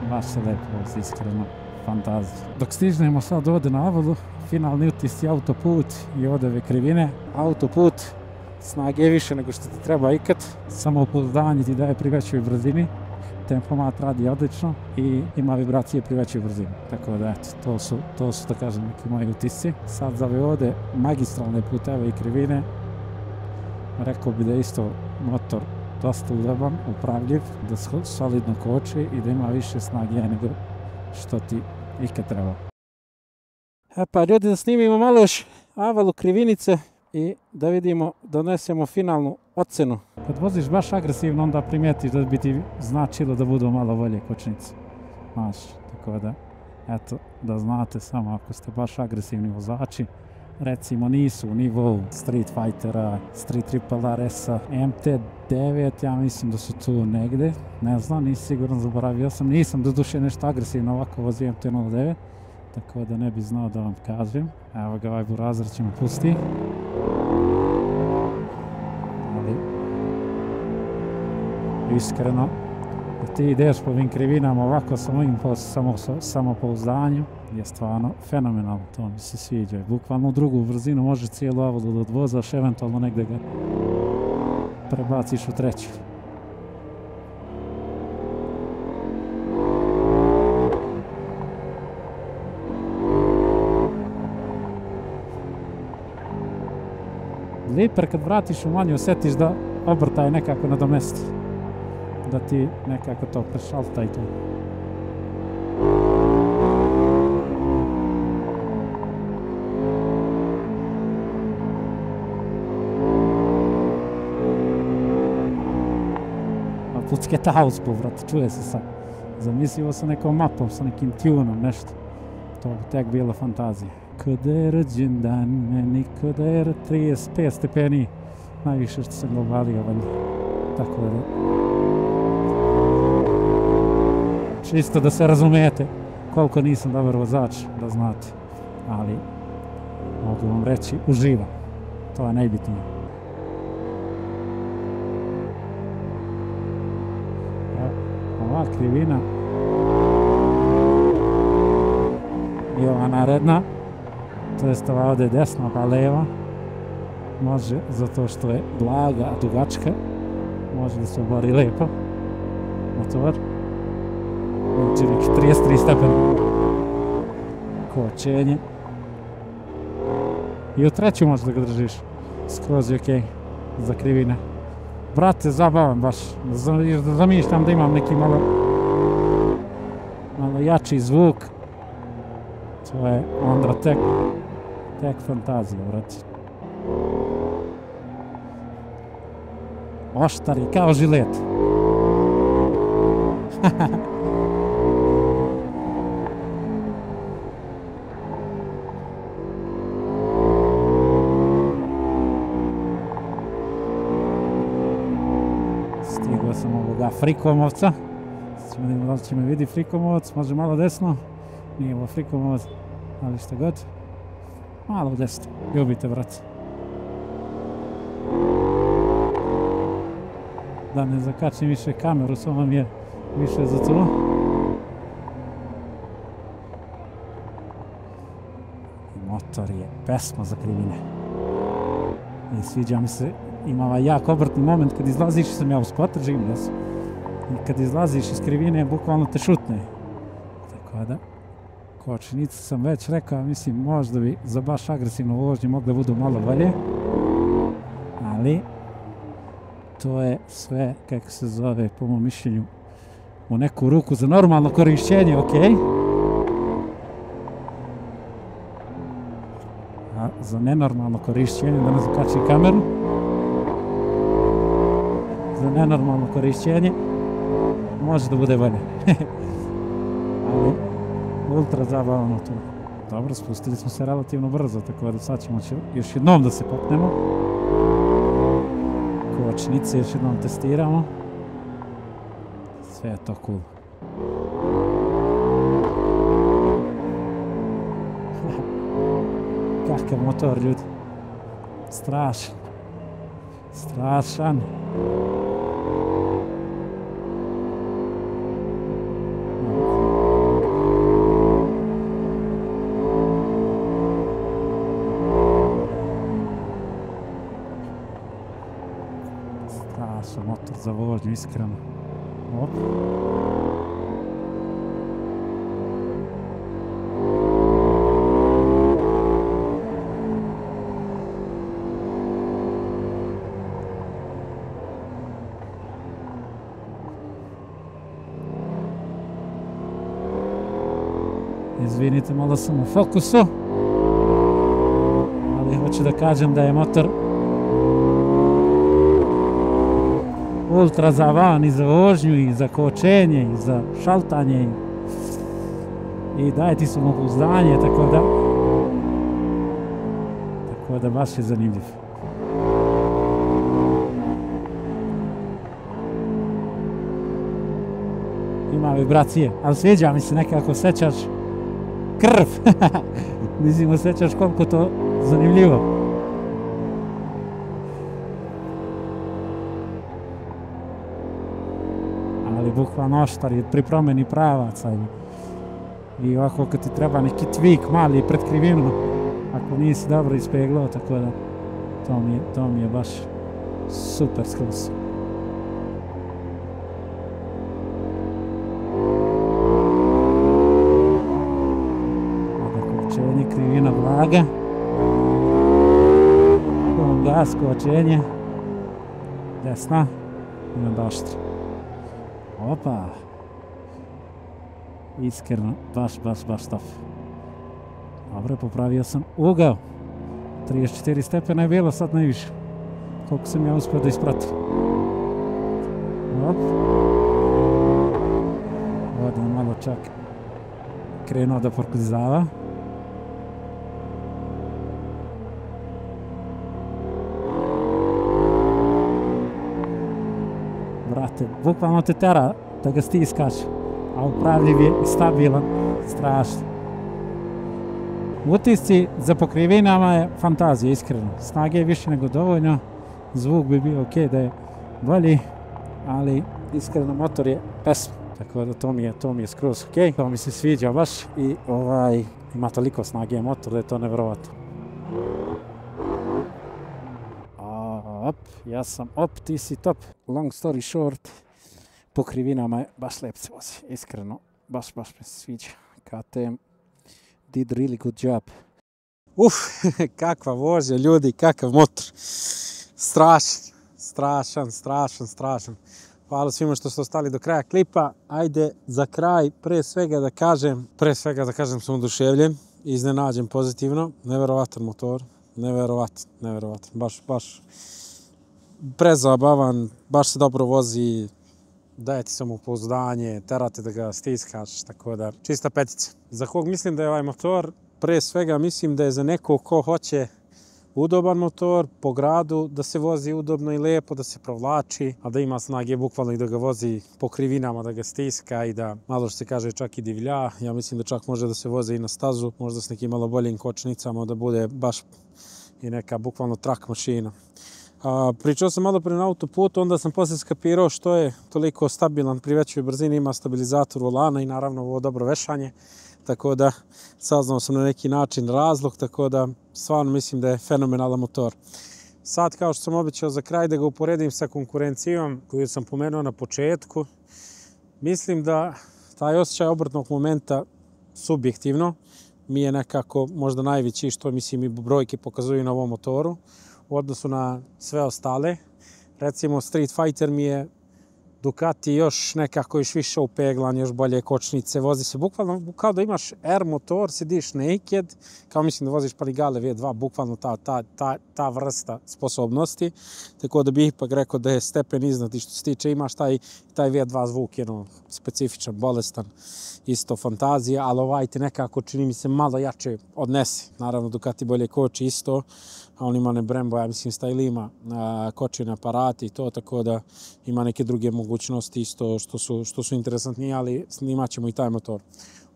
Baš se lepo vozi, iskreno, fantazija. Dok stižnemo sad ovdje na Avalu, finalni utis je autoput i ovdje ove krivine. Autoput snage više nego što ti treba ikad, samopouzdanje ti daje pri većoj brzini, tempomat radi odlično i ima vibracije pri većoj brzini. Tako da eto, to su da kažem neki moji utisci. Sad za ove ovdje magistralne puteve i krivine, rekao bi da je isto motor dosta udoban, upravljiv, da solidno koči i da ima više snage nego što ti ikad treba. E pa ljudi, da snimimo malo još Avalu krivinice i da vidimo, donesemo finalnu ocenu. Kad voziš baš agresivno, onda primijetiš da bi ti značilo da budu malo bolje kočnice. Znaš, tako da, eto, da znate samo ako ste baš agresivni vozači, recimo nisu u nivou Street Fightera, Street Triple RS-a, MT9, ja mislim da su tu negde, ne znam, nisam siguran, zaboravio sam, nisam doduše nešto agresivno ovako vozio MT09, tako da ne bi znao da vam kažem. Evo ga, ovaj burazir ćemo pustiti. Ali, iskreno, da ti ideš po ovim krivinama ovako sa mojim samopouzdanjem, je stvarno fenomenalno, to mi se sviđa. Bukvalno u drugu brzinu može cijelu Avalu da odvozaš, eventualno negde ga prebaciš u treću. striper kad vratiš u manju osjetiš da obrtaj nekako nadomesti. Da ti nekako to prešalta i to. A pucketa auspuh, brate, čuje se sad. Zamislio sa nekom mapom, sa nekim tunom, nešto. To bi tek bila fantazija. Kada je rođendan meni, kada je 35 stepeni. Najviše što sam ga uvalio, valjda. Tako da. Čisto da se razumijete koliko nisam dobar vozač, da znate. Ali, mogu vam reći, uživam. To je najbitnije. Ova krivina i ova naredna, to jest ova ovdje desna pa leva, može, zato što je blaga, dugačka, može da se obori lijepo motor. Znači neki 33 stepena kočenje. I u treću možeš da ga držiš, skroz je okej za krivine. Brate, zabavam baš, zamišljam da imam neki malo jači zvuk. To je onda tek fantazija, brate. Oštar je kao žilet. Stigao sam ovoga Frikomovca. Sad vidimo da li će me vidi Frikomovac, može malo desno. Nije ovo Frikomovac, ali šta god. Malo desno, ljubite, brate. Da ne zakačim više kameru, samo mi je više za to. Motor je pesma za krivine. I sviđa mi se, ima ovaj jak obrtni moment kad izlaziš, sam ja u spotu, živim da sam. I kad izlaziš iz krivine, bukvalno te šutne. Tako da, kočenice sam već rekao, mislim, možda bi za baš agresivnu vožnju mogle budu malo bolje. Ali, to je sve, kako se zove, po mom mišljenju, u neku ruku za normalno korišćenje, okej. A za nenormalno korišćenje, da ne zakačim kameru, za nenormalno korišćenje može da bude bolje. Ali ultra zabavno to. Dobro, spustili smo se relativno brzo, tako da sad ćemo još jednom da se popnemo. Kočnice još jednom testiramo. Sve je to cool. Kakav motor, ljudi. Strašan. Strašan. Strašan motor za vožnju, iskreno. Op. Izvinite, malo sam u fokusu, ali hoću da kažem da je motor ultra zabavan i za vožnju i za kočenje i za šaltanje i daje ti samopouzdanje, tako da baš je zanimljiv. Ima vibracije, ali sviđa mi se nekako, osjećaš krv. Mislim, osjećaš koliko to zanimljivo. Ali bukvalno oštar je pri promjeni pravaca i ovako kad ti treba neki tweak mali pred krivinu, ako nisi dobro ispeglao, tako da to mi je baš super skroz. Krivina blaga, ovom skočenje. Desna. I onda oštro. Opa. Iskreno, baš top. Dobro, popravio sam ugao. 34 stepena je bilo, sad najviše. Koliko sam ja uspio da ispratim. Op. Ovdje malo čak krenuo da proklizava. Brate, bukvalno te tera da ga stiskaš, a upravljiv je i stabilan, strašno. Utisci za pokrivinama je fantazija, iskreno. Snage je više nego dovoljno, zvuk bi bio ok da je bolji, ali iskreno motor je pesma. Tako da to mi je skroz ok, to mi se sviđa baš i ima toliko snage motor da je to nevjerovatno. Ja sam ti si top. Long story short, po krivinama je baš lep se vozi, iskreno, baš me se sviđa. KTM did really good job. Kakva vožnja ljudi, kakav motor. Strašan. Hvala svima što ste ostali do kraja klipa. Ajde za kraj, pre svega da kažem sam oduševljen, iznenađen pozitivno, neverovatan motor, neverovatan, baš prezabavan, baš se dobro vozi, daje ti samopouzdanje, terate da ga stiskaš, tako da čista petica. Za kog mislim da je ovaj motor, pre svega mislim da je za nekog ko hoće udoban motor, po gradu, da se vozi udobno i lijepo, da se provlači, a da ima snage bukvalno i da ga vozi po krivinama, da ga stiska i da malo što se kaže čak i divlja. Ja mislim da čak može da se vozi i na stazu, možda s nekim malo boljim kočnicama, da bude baš i neka bukvalno trak mašina. Pričao sam malo pre na autoputu, onda sam poslije skapirao što je toliko stabilan pri većoj brzini, ima stabilizator volana i naravno ovo dobro vešanje. Tako da saznao sam na neki način razlog, tako da stvarno mislim da je fenomenalan motor. Sad, kao što sam obećao za kraj, da ga uporedim sa konkurencijom koju sam pomenuo na početku, mislim da taj osjećaj obrtnog momenta subjektivno mi je nekako možda najveći, što mislim i brojke pokazuju na ovom motoru u odnosu na sve ostale. Recimo Street Fighter mi je Ducati još nekako još više upeglan, još bolje kočnice, vozi se bukvalno kao da imaš R motor, sediš naked, kao mislim da voziš Panigale V2, bukvalno ta vrsta sposobnosti. Tako da bih ipak rekao da je stepen iznad i što se tiče imaš taj V2 zvuk, specifičan, bolestan, isto fantazija, ali ovaj ti nekako čini mi se malo jače odnese. Naravno Ducati bolje koči isto, a on ima ne Brembo, ja mislim style ima kočene aparati i to, tako da ima neke druge mogućnosti isto što su interesantnije, ali snimat ćemo i taj motor.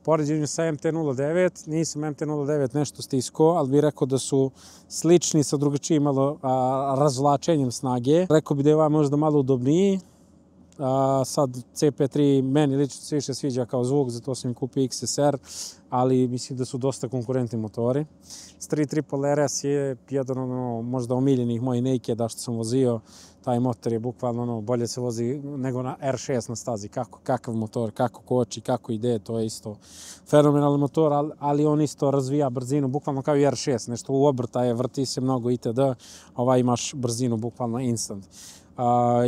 U poređenju sa MT-09, nisam MT-09 nešto stiskao, ali bih rekao da su slični sa drugačijim malo razvlačenjem snage. Rekao bih da je ovaj možda malo udobniji. Sad CP3 meni lično se više sviđa kao zvuk, zato sam im kupio XSR, ali mislim da su dosta konkurentni motori. Street Triple RS je jedan možda omiljenih mojih nakeda što sam vozio. Taj motor je bukvalno bolje se vozi nego na R6 na stazi. Kakav motor, kako koči, kako ide, to je isto fenomenalni motor, ali on isto razvija brzinu, bukvalno kao i R6, nešto u obrtaje, vrti se mnogo itd. Ovaj imaš brzinu bukvalno instant.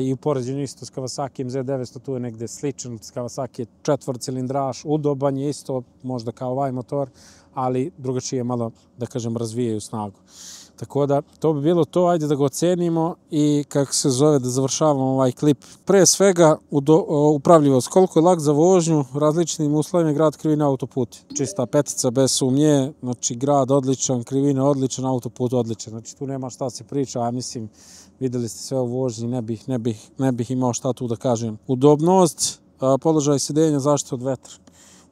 I u poređenju isto s Kawasaki MZ900 tu je negde sličan, s Kawasaki je četvorcilindraž, udoban je isto možda kao ovaj motor, ali drugačije malo, da kažem, razvijaju snagu. Tako da, to bi bilo to, ajde da ga ocenimo i kako se zove da završavamo ovaj klip. Pre svega, upravljivost, koliko je lak za vožnju, različnim uslovima, grad, krivina, autoput. Čista petica, bez sumnje, znači grad odličan, krivina odličan, autoput odličan. Znači tu nema šta se priča, ja mislim, vidjeli ste sve u vožnji, ne bih imao šta tu da kažem. Udobnost, položaj sedenja, zaštita od vetra.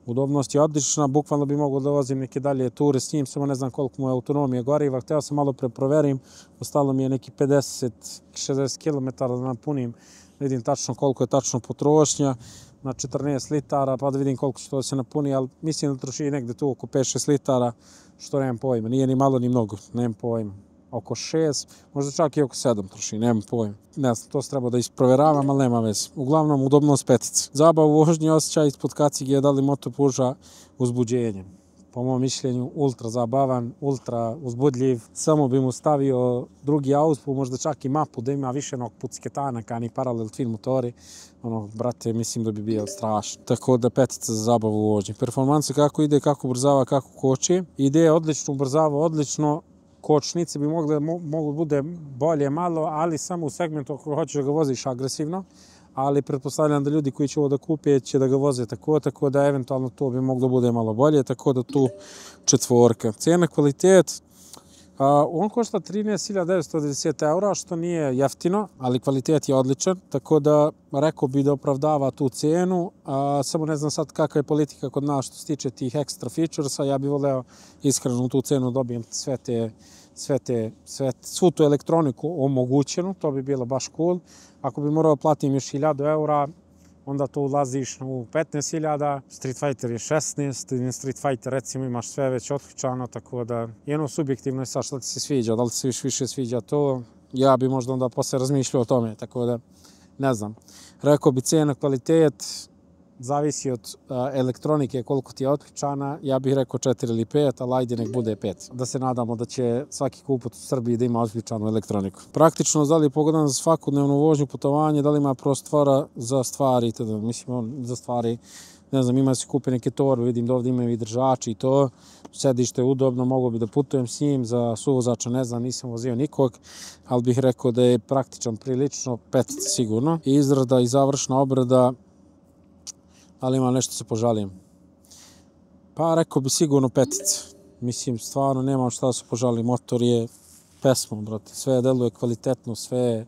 Udobnost je odlična, bukvalno bi mogao da vozim neke dalje ture s njim, samo ne znam koliko mu je autonomija goriva. Hteo sam malo preproverim, ostalo mi je neki 50-60 km da napunim, vidim tačno koliko je tačno potrošnja, na 14 litara, pa da vidim koliko će to da se napuni, ali mislim da troši negde tu oko 5-6 litara, što nemam pojma, nije ni malo ni mnogo, nemam pojma. Oko 6, možda čak i oko 7 troši, nemam pojma. Ne znam, to se treba da isproveravam, ali nema veze. Uglavnom, udobnost petica. Zabav u vožnji, osjećaj ispod kacige, da li moto pruža uzbuđenje. po mom mišljenju, ultra zabavan, ultra uzbudljiv. Samo bi mu stavio drugi auspuh, možda čak i mapu da ima više onog pucketana, kao ni paralel twin motori. Brate, mislim da bi bio strašno. Tako da petica za zabavu u vožnji. Performansa kako ide, kako ubrzava, kako koči. Ide odlično, ubrzava odlično. Kočnice bi mogu bude bolje malo, ali samo u segmentu ako hoćeš da ga voziš agresivno. Ali pretpostavljam da ljudi koji će ovo da kupe će da ga voze tako da eventualno to bi moglo bude malo bolje, tako da tu 4. Cijena, kvalitet, on košta 13.990 eura, što nije jeftino, ali kvalitet je odličan, tako da rekao bi da opravdava tu cijenu, samo ne znam sad kakva je politika kod nas što se tiče tih extra featuresa, ja bih voleo iskreno tu cenu dobijem svu tu elektroniku omogućenu, to bi bilo baš cool. Ako bi morao platim još 1.000 eura, onda to ulaziš u 15.000, Street Fighter je 16, Street Fighter recimo imaš sve već otključano, tako da jedno subjektivno je sad što ti se sviđa, da li ti se više sviđa to, ja bi možda onda posle razmišljao o tome, tako da ne znam. Rekao bi cijena, kvalitet, zavisi od elektronike koliko ti je otključana, ja bih rekao 4 ili 5, ali ajde nek bude 5. Da se nadamo da će svaki kupac u Srbiji da ima otključanu elektroniku. Praktično, da li je pogodan za svakodnevnu vožnju, putovanje, da li ima prostora za stvari, mislim, za stvari, ne znam, ima se kupe neke torbe, vidim da ovdje imaju i držači i to, sedište je udobno, mogu bi da putujem s njim, za suvozača ne znam, nisam vozio nikog, ali bih rekao da je praktičan prilično, 5 sigurno. I izrada i završna obrada, ali ima nešto se požalim. Pa rekao bi sigurno 5. Mislim, stvarno nemam šta da se požalim. Motor je pesmo, brate. Sve deluje kvalitetno, sve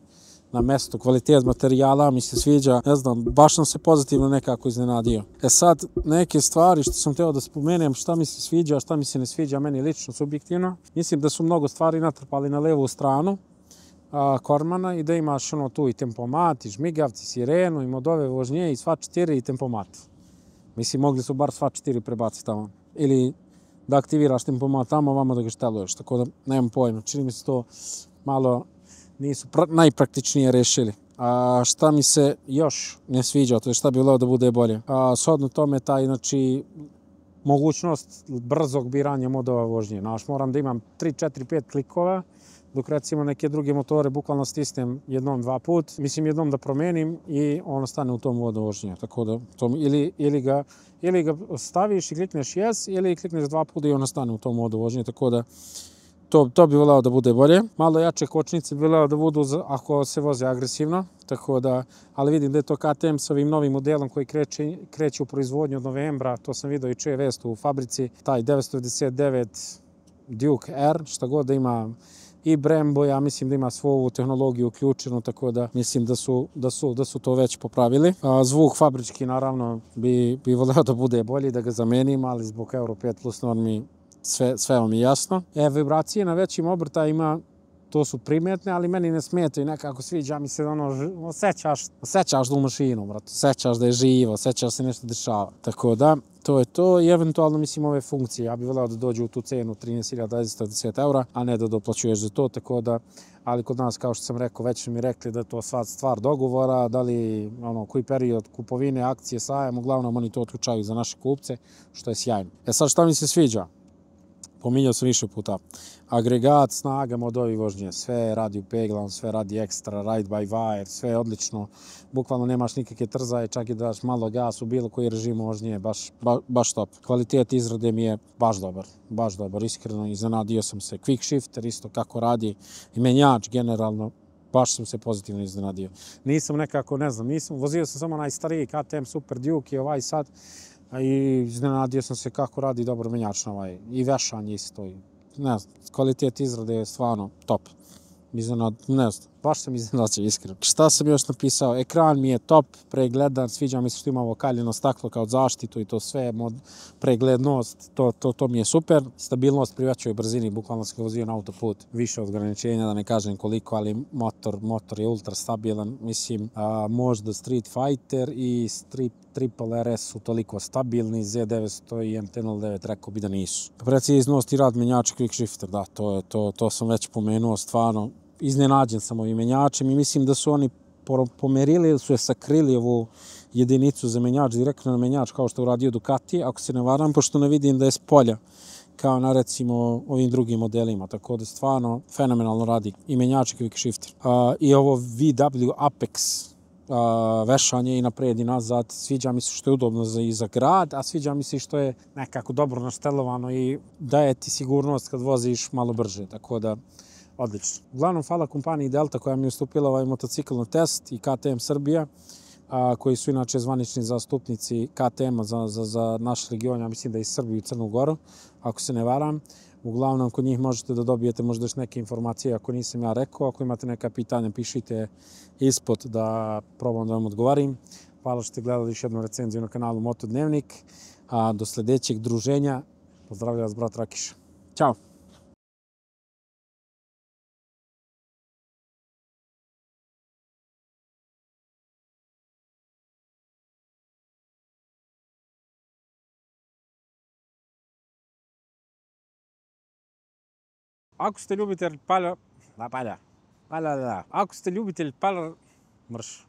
na mestu. Kvalitet materijala mi se sviđa. Ne znam, baš sam se pozitivno nekako iznenadio. Sad, neke stvari što sam teo da spomenem, šta mi se sviđa, šta mi se ne sviđa, meni lično subjektivno. Mislim da su mnogo stvari natrpali na levu stranu kormana i da imaš tu i tempomat, i žmigavci, sirenu, i modove vožnje, i sva 4 i tempomat. Mislim, mogli su bar sva 4 prebaciti tamo. Ili da aktiviraš tempomat tamo, vamo da ga šteluješ. Tako da, nemam pojma. Čini mi se to malo nisu najpraktičnije rešili. Šta mi se još ne sviđa, to je šta bi voleo da bude bolje. Shodno tome taj, znači, mogućnost brzog biranja modova vožnje. Moram da imam 3, 4, 5 klikova, dok recimo neke druge motore bukvalno stisnem jednom, 2 put, mislim jednom da promenim i on ostane u tom modu vožnje. Tako da, ili ga staviš i klikneš yes, ili klikneš 2 puta i on ostane u tom modu vožnje, tako da to bi voleo da bude bolje. Malo jače kočnice bi voleo da budu ako se voze agresivno, tako da, ali vidim da je to KTM sa ovim novim modelom koji kreće u proizvodnju od novembra, to sam vidio i čuje vest u fabrici, taj 999 Duke R, šta god da ima, i Brembo, ja mislim da ima svu ovu tehnologiju uključenu, tako da mislim da su to već popravili. Zvuk fabrički, naravno, bi voleo da bude bolji, da ga zamenim, ali zbog Euro 5 plus normi sve vam je jasno. Vibracije na većim obrtajima, to su primetne, ali meni ne smetaju, nekako sviđa mi se osjećaš tu mašinu, brate, osjećaš da je živo, osjećaš se nešto dešava. Tako da, to je to i eventualno, mislim, ove funkcije. Ja bih voleo da dođu u tu cenu 13.210 eura, a ne da doplaćuješ za to, tako da, ali kod nas, kao što sam rekao, već mi rekli da je to stvar dogovora, da li, koji period kupovine, akcije, sajam, uglavnom oni to otključaju za naše kupce, što je sjajno. Sad šta mi se sviđa? Pominjao sam više puta. Agregat, snaga, modovi vožnje, sve radi u peglan, sve radi ekstra, ride by wire, sve je odlično. Bukvalno nemaš nikakve trzaje, čak i da daš malo gas u bilo koji režim vožnje, baš top. Kvalitet izrade mi je baš dobar, iskreno iznenadio sam se. Quick shifter isto kako radi i menjač generalno, baš sam se pozitivno iznenadio. Nisam nekako, ne znam, vozio sam samo najstariji KTM Super Duke i ovaj sad, i iznenadio sam se kako radi dobro menjač na ovaj, i vešanje isto, ne znam, kvalitet izrade je stvarno top. Ne znam, baš sam iznenadio, iskreno. Šta sam još napisao? Ekran mi je top, pregledan, sviđa mi se što ima ovo kaljeno staklo kao zaštitu i to sve, preglednost, to mi je super. Stabilnost pri većoj brzini, bukvalno sam ga vozio na autoput, više od ograničenja, da ne kažem koliko, ali motor je ultra stabilan, mislim, možda Street Fighter i Triple RS su toliko stabilni, Z900 i MT-09 rekao bi da nisu. Preciznost i rad menjača Quick Shifter, da, to sam već pomenuo, stvarno iznenađen sam ovim menjačem i mislim da su oni pomerili ili su je sakrili ovu jedinicu za menjač, direktno na menjač kao što je uradio Ducati, ako se ne varam, pošto ne vidim da je s polja kao na recimo ovim drugim modelima, tako da stvarno fenomenalno radi i menjač i quick shifter. I ovo VW Apex vešanje i napred i nazad, sviđa mi se što je udobno i za grad, a sviđa mi se što je nekako dobro naštelovano i daje ti sigurnost kad voziš malo brže, tako da odlično. Uglavnom, hvala kompaniji Delta koja mi je ustupila ovaj motocikl na test i KTM Srbija, koji su inače zvanični zastupnici KTM-a za naš region, ja mislim da je iz Srbije i Crnu Goru, ako se ne varam. Uglavnom, kod njih možete da dobijete možda još neke informacije ako nisam ja rekao. Ako imate neka pitanja, pišite ispod da probam da vam odgovorim. Hvala što ste gledali još jednu recenziju na kanalu Motodnevnik. Do sljedećeg druženja. Pozdravlja vas brat Rakiša. Ćao! Ako ste ljubitelj ako ste ljubitelj mrš.